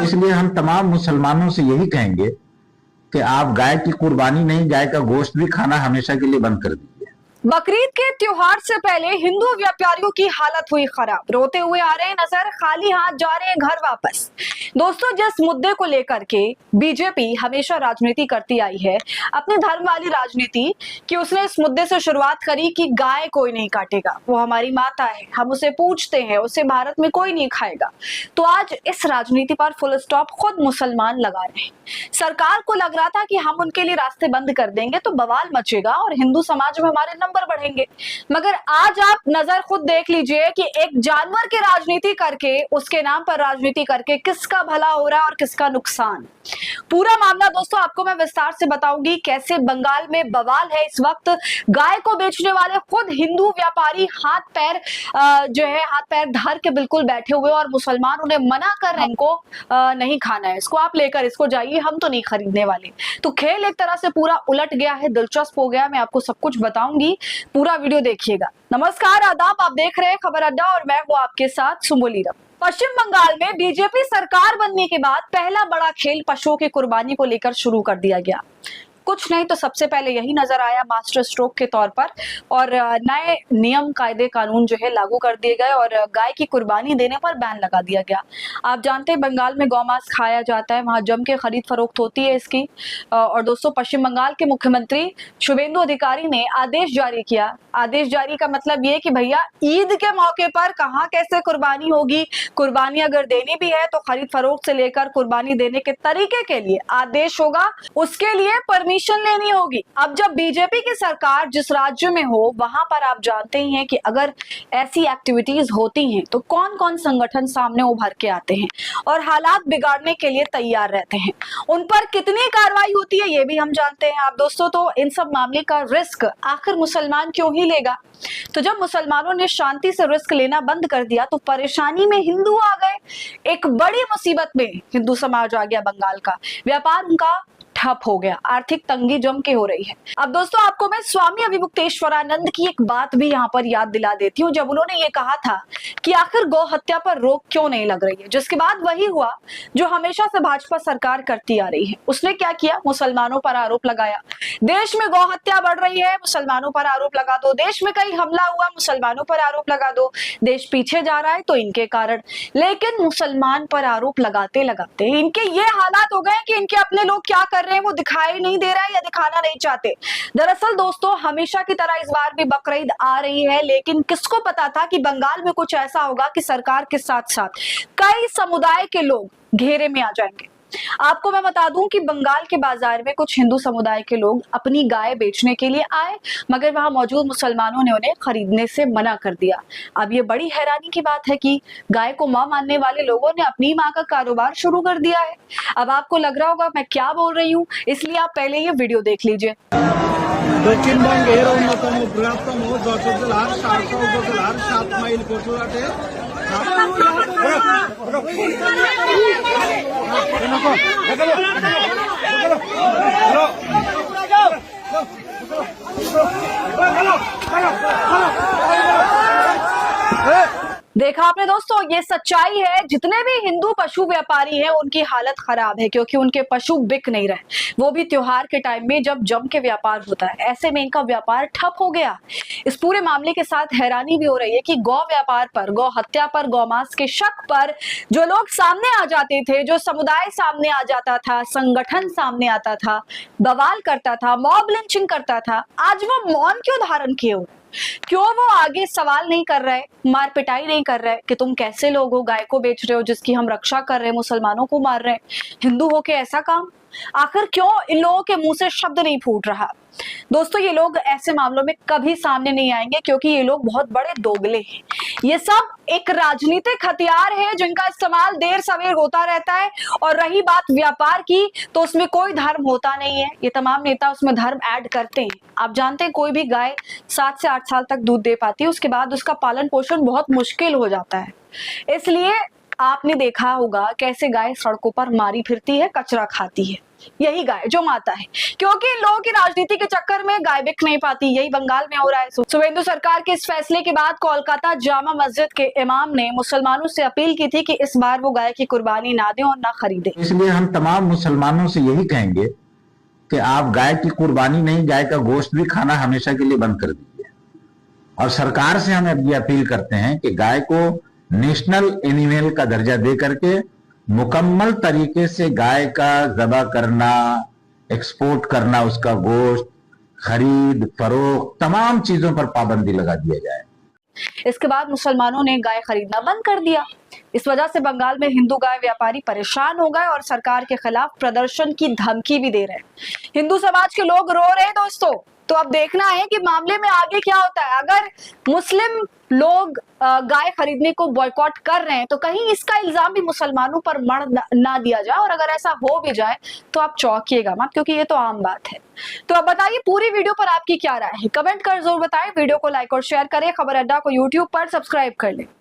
इसलिए हम तमाम मुसलमानों से यही कहेंगे कि आप गाय की कुर्बानी नहीं, गाय का गोश्त भी खाना हमेशा के लिए बंद कर दीजिए। बकरीद के त्योहार से पहले हिंदू व्यापारियों की हालत हुई खराब, रोते हुए आ रहे हैं नजर, खाली हाथ जा रहे हैं घर वापस। दोस्तों, जिस मुद्दे को लेकर के बीजेपी हमेशा राजनीति करती आई है, अपने धर्म वाली राजनीति, कि उसने इस मुद्दे से शुरुआत करी कि गाय कोई नहीं काटेगा, वो हमारी माता है, हम उसे पूजते हैं, उसे भारत में कोई नहीं खाएगा। तो आज इस राजनीति पर फुल स्टॉप खुद मुसलमान लगा रहे हैं। सरकार को लग रहा था कि हम उनके लिए रास्ते बंद कर देंगे तो बवाल मचेगा और हिंदू समाज में हमारे नंबर बढ़ेंगे, मगर आज आप नजर खुद देख लीजिए कि एक जानवर की राजनीति करके, उसके नाम पर राजनीति करके किसका भला हो रहा है और किसका नुकसान। पूरा मामला दोस्तों आपको मैं विस्तार से बताऊंगी, कैसे बंगाल में बवाल है इस वक्त। गाय को बेचने वाले खुद हिंदू व्यापारी हाथ पैर धर के बिल्कुल बैठे हुए और मुसलमान उन्हें मना कर रहे हैं, इनको नहीं खाना है, इसको आप लेकर इसको जाइए, हम तो नहीं खरीदने वाले। तो खेल एक तरह से पूरा उलट गया है, दिलचस्प हो गया। मैं आपको सब कुछ बताऊंगी, पूरा वीडियो देखिएगा। नमस्कार, आदाब, आप देख रहे हैं खबर अड्डा और मैं हूं आपके साथ सुमोलीरम। पश्चिम बंगाल में बीजेपी सरकार बनने के बाद पहला बड़ा खेल पशुओं की कुर्बानी को लेकर शुरू कर दिया गया। कुछ नहीं तो सबसे पहले यही नजर आया मास्टर स्ट्रोक के तौर पर, और नए नियम कायदे कानून जो है लागू कर दिए गए और गाय की कुर्बानी देने पर बैन लगा दिया गया। आप जानते हैं बंगाल में गौमांस खाया जाता है, वहां जम के खरीद फरोख्त होती है इसकी। और दोस्तों, पश्चिम बंगाल के मुख्यमंत्री शुभेंदु अधिकारी ने आदेश जारी किया। आदेश जारी का मतलब ये कि भैया ईद के मौके पर कहाँ कैसे कुर्बानी होगी, कुर्बानी अगर देनी भी है तो खरीद फरोख्त से लेकर कुर्बानी देने के तरीके के लिए आदेश होगा, उसके लिए परमिशन लेनी होगी। अब जब बीजेपी की सरकार जिस राज्य में हो, वहां पर आप जानते ही हैं कि अगर ऐसी एक्टिविटीज होती हैं तो कौन कौन संगठन सामने उभर के आते हैं और हालात बिगाड़ने के लिए तैयार रहते हैं। उन पर कितनी कार्रवाई होती है ये भी हम जानते हैं आप दोस्तों। तो इन सब मामले का रिस्क आखिर मुसलमान क्यों ही लेगा। तो जब मुसलमानों ने शांति से रिस्क लेना बंद कर दिया तो परेशानी में हिंदू आ गए। एक बड़ी मुसीबत में हिंदू समाज आ गया। बंगाल का व्यापार उनका ठप हो गया, आर्थिक तंगी जम के हो रही है। अब दोस्तों, आपको मैं स्वामी अविमुक्तेश्वरानंद की एक बात भी यहाँ पर याद दिला देती हूँ, जब उन्होंने ये कहा था कि आखिर गौ हत्या पर रोक क्यों नहीं लग रही है, जिसके बाद वही हुआ जो हमेशा से भाजपा सरकार करती आ रही है। उसने क्या किया, मुसलमानों पर आरोप लगाया। देश में गौ हत्या बढ़ रही है, मुसलमानों पर आरोप लगा दो। देश में कहीं हमला हुआ, मुसलमानों पर आरोप लगा दो। देश पीछे जा रहा है तो इनके कारण। लेकिन मुसलमान पर आरोप लगाते लगाते इनके ये हालात हो गए कि इनके अपने लोग क्या कर रहे हैं वो दिखाई नहीं दे रहा है या दिखाना नहीं चाहते। दरअसल दोस्तों, हमेशा की तरह इस बार भी बकरीद आ रही है, लेकिन किसको पता था कि बंगाल में कुछ ऐसा होगा कि सरकार के साथ साथ कई समुदाय के लोग घेरे में आ जाएंगे। आपको मैं बता दूं कि बंगाल के बाजार में कुछ हिंदू समुदाय के लोग अपनी गाय बेचने के लिए आए, मगर वहां मौजूद मुसलमानों ने उन्हें खरीदने से मना कर दिया। अब ये बड़ी हैरानी की बात है कि गाय को मां मानने वाले लोगों ने अपनी मां का कारोबार शुरू कर दिया है। अब आपको लग रहा होगा मैं क्या बोल रही हूँ, इसलिए आप पहले ये वीडियो देख लीजिए। দক্ষিণবঙ্গের অন্যতম বৃহত্তম যশোর জেলার শার্শা উপজেলার 7 মাইল কচুয়াটে देखा आपने दोस्तों, ये सच्चाई है। जितने भी हिंदू पशु व्यापारी हैं उनकी हालत खराब है, क्योंकि उनके पशु बिक नहीं रहे, वो भी त्योहार के टाइम में जब जम के व्यापार होता है। ऐसे में इनका व्यापार ठप हो गया। इस पूरे मामले के साथ हैरानी भी हो रही है कि गौ व्यापार पर, गौ हत्या पर, गौमांस के शक पर जो लोग सामने आ जाते थे, जो समुदाय सामने आ जाता था, संगठन सामने आता था, बवाल करता था, मॉब लिंचिंग करता था, आज वो मौन क्यों धारण किए हुए? क्यों वो आगे सवाल नहीं कर रहे, मार पिटाई नहीं कर रहे कि तुम कैसे लोग हो, गाय को बेच रहे हो जिसकी हम रक्षा कर रहे हैं, मुसलमानों को मार रहे हैं, हिंदू होके ऐसा काम? आखिर क्यों इन लोगों के मुंह से शब्द नहीं फूट रहा? दोस्तों, ये लोग ऐसे मामलों में कभी सामने नहीं आएंगे क्योंकि ये लोग बहुत बड़े दोगले हैं। ये सब एक राजनीतिक हथियार है जिनका इस्तेमाल देर सवेर होता रहता है। और रही बात व्यापार की, तो उसमें कोई धर्म होता नहीं है। ये तमाम नेता उसमें धर्म ऐड करते हैं। आप जानते हैं कोई भी गाय 7 से 8 साल तक दूध दे पाती है, उसके बाद उसका पालन पोषण बहुत मुश्किल हो जाता है। इसलिए आपने देखा होगा कैसे गाय सड़कों पर मारी फिरती है, कचरा खाती है। यही गाय जो माता है, क्योंकि लोगों की राजनीति के चक्कर में गाय बिक नहीं पाती। यही बंगाल में हो रहा है। शुभेंदु सरकार के इस फैसले के बाद कोलकाता जामा मस्जिद के इमाम ने मुसलमानों से अपील की थी कि इस बार वो गाय की कुर्बानी ना दें और ना खरीदें। इसलिए हम तमाम मुसलमानों से यही कहेंगे कि आप गाय की कुर्बानी नहीं, गाय का गोश्त भी खाना हमेशा के लिए बंद कर दीजिए। और सरकार से हम ये अपील करते हैं कि गाय को नेशनल एनिमल का दर्जा दे करके मुकम्मल तरीके से गाय का ज़बह करना, एक्सपोर्ट करना, उसका गोश्त, खरीद फरोख्त, तमाम चीजों पर पाबंदी लगा दिया जाए। इसके बाद मुसलमानों ने गाय खरीदना बंद कर दिया। इस वजह से बंगाल में हिंदू गाय व्यापारी परेशान हो गए और सरकार के खिलाफ प्रदर्शन की धमकी भी दे रहे हैं। हिंदू समाज के लोग रो रहे हैं दोस्तों। तो अब देखना है कि मामले में आगे क्या होता है। अगर मुस्लिम लोग गाय खरीदने को बॉयकॉट कर रहे हैं तो कहीं इसका इल्जाम भी मुसलमानों पर मढ़ ना दिया जाए, और अगर ऐसा हो भी जाए तो आप चौंकिएगा मत, क्योंकि ये तो आम बात है। तो अब बताइए पूरी वीडियो पर आपकी क्या राय है, कमेंट कर जरूर बताएं। वीडियो को लाइक और शेयर करें। खबर अड्डा को यूट्यूब पर सब्सक्राइब कर लें।